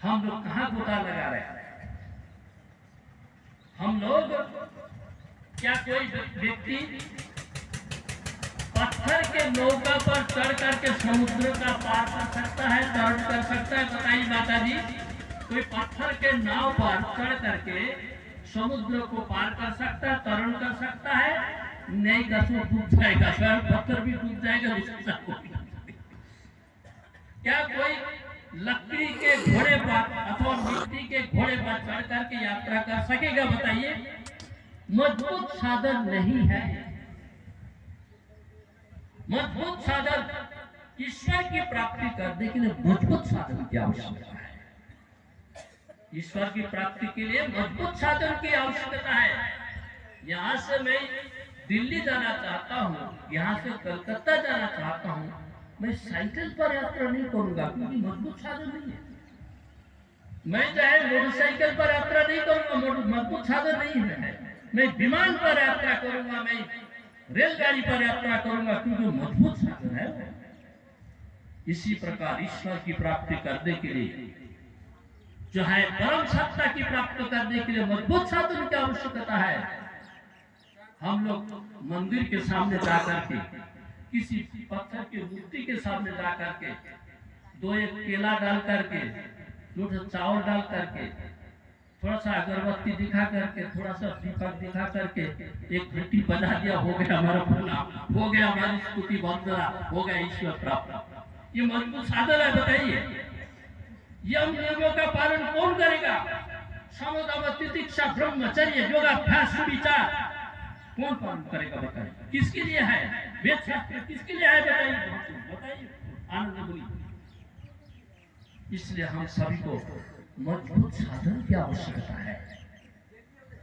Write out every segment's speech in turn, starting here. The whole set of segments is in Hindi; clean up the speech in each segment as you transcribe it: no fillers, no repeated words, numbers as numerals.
हम लोग कहाँ गोता लगा रहे हैं? हम लोग क्या कोई व्यक्ति पत्थर के नौका पर चढ़ करके समुद्र का पार कर सकता है, तरण कर सकता है? बताइए माता जी, कोई पत्थर के नाव पर चढ़ करके समुद्र को पार कर सकता है, तरण कर सकता है? नहीं, कसम डूब जाएगा, सर पत्थर भी डूब जाएगा, उसके साथ क्या कोई लकड़ी के घोड़े पर अथवा मिट्टी के घोड़े पर चढ़ करके यात्रा कर सकेगा? बताइए। मजबूत साधन नहीं है। मजबूत साधन, ईश्वर की प्राप्ति करने के लिए मजबूत साधन की आवश्यकता है। ईश्वर की प्राप्ति के लिए मजबूत साधन की आवश्यकता है। यहाँ से मैं दिल्ली जाना चाहता हूँ, यहाँ से कलकत्ता जाना चाहता हूँ, मैं साइकिल पर यात्रा नहीं करूंगा क्योंकि मजबूत साधन नहीं है। मैं चाहे मोटरसाइकिल पर यात्रा नहीं करूंगा, मजबूत साधन नहीं है। मैं विमान पर यात्रा करूंगा, मैं रेलगाड़ी पर यात्रा करूंगा क्योंकि मजबूत साधन है। इसी प्रकार ईश्वर की प्राप्ति करने के लिए, जो है परम सत्ता की प्राप्ति करने के लिए मजबूत साधन की आवश्यकता है। हम लोग मंदिर के सामने जाकर के, किसी पत्थर की मूर्ति के सामने जा करके दो एक केला डाल करके, थोड़ा चावल डाल करके, थोड़ा सा अगरबत्ती दिखा करके, थोड़ा सा दीपक दिखा करके, एक घंटी बजा दिया, हो गया हमारा फूला, हो गया हमारी स्तुति बंदरा, हो गया ईश्वर प्राप्त। ये मजबूत साधन है? बताइए। यम नियमों का पालन कौन करेगा? समदम तितिक्षा ब्रह्मचर्य योगाभ्यास सुविचार कौन पालन करेगा? बताइए। किसके लिए है वेद शास्त्र? किसके लिए है? बताइए। आनंद बोलिए। इसलिए हम सभी को मजबूत साधन की आवश्यकता है।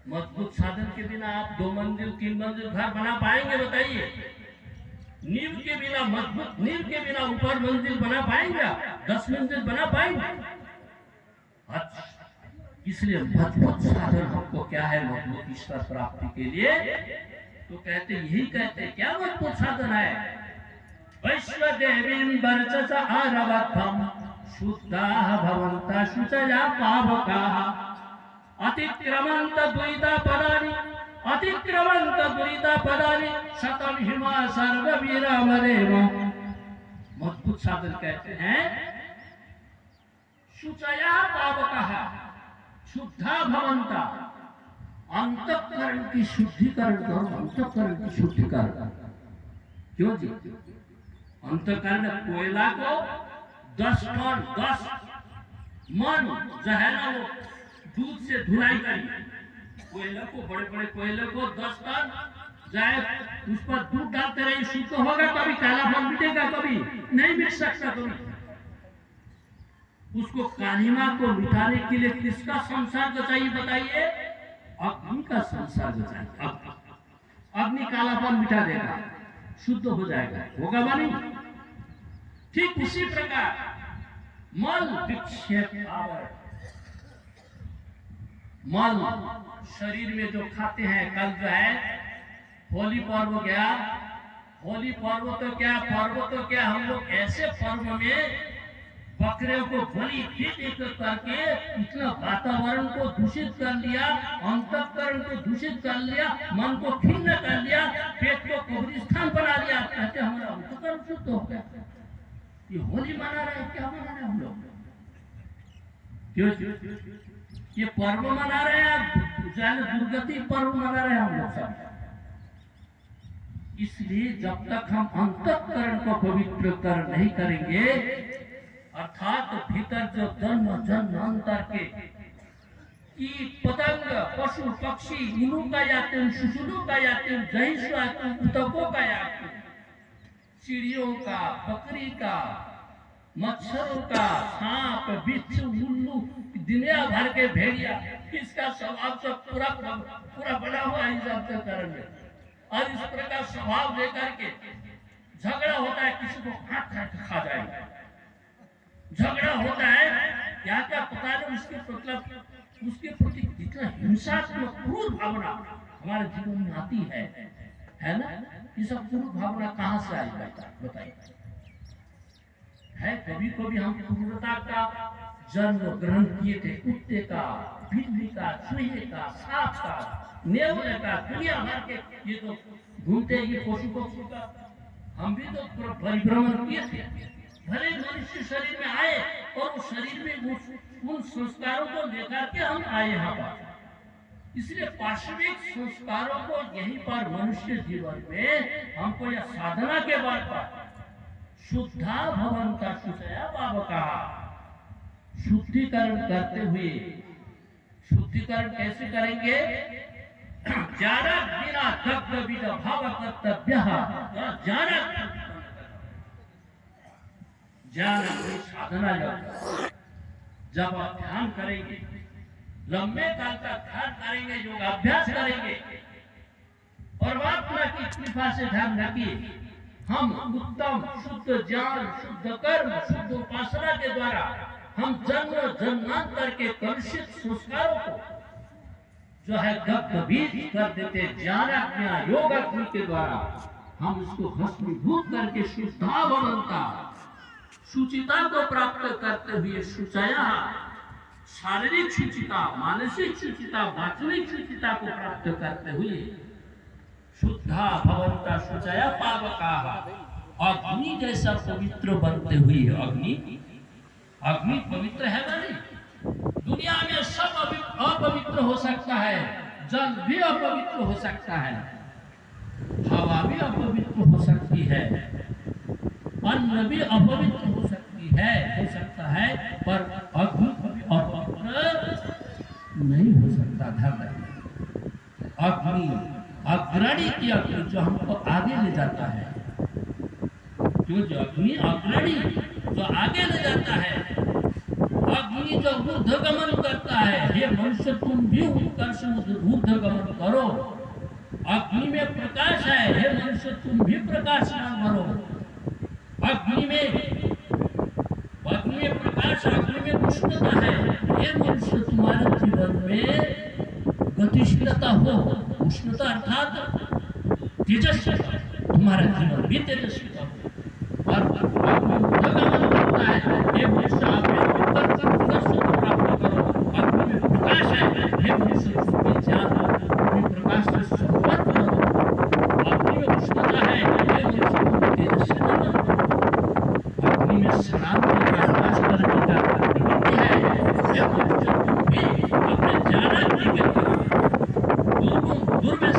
मजबूत साधन के बिना आप 2 मंजिल 3 मंजिल घर बना पाएंगे? बताइए। नींव के बिना, मजबूत नींव के बिना ऊपर मंजिल बना पाएंगे? 10 मंजिल बना पाएंगे? अच्छा, इसलिए मजबूत साधन हमको क्या है? मजबूत ईश्वर प्राप्ति के लिए तो यही कहते क्या मजबूत साधन है? वैश्वदेवीं वर्चस आरवद्धम शुद्धाः भवन्तः शुचया पावकाः अतिक्रमन्त दुरिता पदानि, अतिक्रमन्त दुरिता पदानि शतम हिमा सर्ववीरमदेव। मजबूत साधन कहते हैं शुचया पावकाः, शुद्धा भवन्ता, अंतःकरण की शुद्धिकरण करो, अंतःकरण की शुद्धिकरण। क्यों जी? अंतःकरण कोयला को 10 टन 10 मन जो है ना वो दूध से धुलाई करिए। कोयले को, बड़े बड़े कोयले को 10 टन जाए, उस पर दूध डालते रहिए, शुद्ध होगा। कभी कालापन मिटेगा? कभी नहीं मिट सकता। कभी उसको कालिमा को मिटाने के लिए किसका संसर्ग चाहिए? बताइए। अग्नि का संसर्ग चाहिए। अग्नि कालापन मिटा देगा, शुद्ध हो जाएगा, होगा वाली। ठीक उसी प्रकार मल विक्षेप, मल शरीर में जो खाते हैं। कल जो है होली पर्व गया, होली पर्व तो क्या, पर्व तो क्या, हम लोग ऐसे पर्व में बकरे को बलि दे करके इतना वातावरण को दूषित कर लिया, अंतःकरण को दूषित कर लिया, मन को खिन्न कर लिया, पेट को कब्रिस्तान बना लिया। कहते हमारा अंतःकरण शुद्ध हो गया। ये होली मना रहे हैं, क्या मना रहे हैं हम लोग? क्यों? ये पर्व मना रहे हैं, दुर्गति पर्व मना रहे हैं हम लोग सब। इसलिए जब तक हम अंतःकरण को पवित्र नहीं करेंगे, अर्थात भीतर जो जन्म जन्मांतर के कीट पतंग पशु पक्षी इनु का यातुम शुशुलु का यातुम जहिषु आतुम उतको का यातुम, चिड़ियों का, बकरी का, मच्छरों का, सांप बिच्छू उल्लू, दुनिया भर के भेड़िया, इसका स्वभाव सब पूरा बना हुआ है इस अंतःकरण में। और इस प्रकार स्वभाव लेकर के झगड़ा होता है, किसी को काट खा जाएगा, झगड़ा होता है, क्या क्या पता नहीं उसके प्रति कितना हिंसात्मक क्रूर भावना हमारे जीवन में आती है ना? ये सब क्रूर भावना कहाँ से आई बताइए? है कभी कभी हम क्रूरता का जन्म ग्रहण किए थे कुत्ते का, बिल्ली का, चूहे का, सांप का, नेवले का, दुनिया भर के ये तो घूमते ये पशु पक्षी का हम भी तो परिभ्रमण किए थे। भले मनुष्य शरीर में आए और उस शरीर में उन संस्कारों को लेकर के हम आए यहाँ पर। इसलिए पार्श्विक संस्कारों को यहीं पर मनुष्य जीवन में हमको यह साधना के बल पर शुद्धा भवन का शुचया बाबा कहा, शुद्धिकरण करते हुए। शुद्धिकरण कैसे करेंगे? जाना बिना दग्ध बिना भाव कर्तव्य जाना जाना कोई साधना जब आप ध्यान करेंगे, लंबे काल तक ध्यान करेंगे, योगाभ्यास करेंगे, परमात्मा की कृपा से ध्यान रखिए, हम उत्तम शुद्ध ज्ञान, शुद्ध कर्म, शुद्ध उपासना के द्वारा हम जन्म जन्मांतर के कलुषित संस्कारों को जो है दग्ध बीज कर देते। ज्ञानाज्ञा योग अग्नि के द्वारा हम इसको भस्मीभूत करके शुद्धा भवंता शुचिता को प्राप्त करते हुए शुचया, शारीरिक शुचिता, मानसिक शुचिता, वाचनिक शुचिता को प्राप्त करते हुए शुद्धा भवंता शुचया पावका, अग्नि जैसा पवित्र बनते हुए। अग्नि पवित्र है ना? नहीं, दुनिया में सब अपवित्र हो सकता है, जल भी अपवित्र हो सकता है, हवा भी अपवित्र हो सकती है, अन्न भी अपवित्र हो सकता है, पर अग्नि कभी अपवित्र नहीं हो सकता। ध्यान रखिए, अग्नि अग्रणी की अग्नि जो हमको आगे ले जाता है, जो अग्नि अग्रणी जो आगे ले जाता है, अग्नि जो ऊर्ध्वगमन करता है। हे मनुष्य तुम भी उत्कर्ष ऊर्ध्वगमन करो, अग्नि में प्रकाश है, हे मनुष्य तुम भी प्रकाशमान बनो। अग्नि में प्रकाश, अग्नि में उष्णता है, हे मनुष्य तुम्हारे जीवन में गतिशीलता हो। उष्णता अर्थात तेजस्वी, तुम्हारा जीवन भी तेजस्वी हो। और ऊर्ध्वगमन करता है, हे मनुष्य उत्कर्ष को प्राप्त करो। अग्नि में प्रकाश है, हे मनुष्य तुम्हें ज्ञान प्रकाश से संपन्न करो। अग्नि में उष्णता है, हे मनुष्य तुम तेजस्वी बनो। अग्नि में स्नान का नाश करने का निमित्त है, हे मनुष्य तुम भी अपने ज्ञानाग्नि के द्वारा दूर में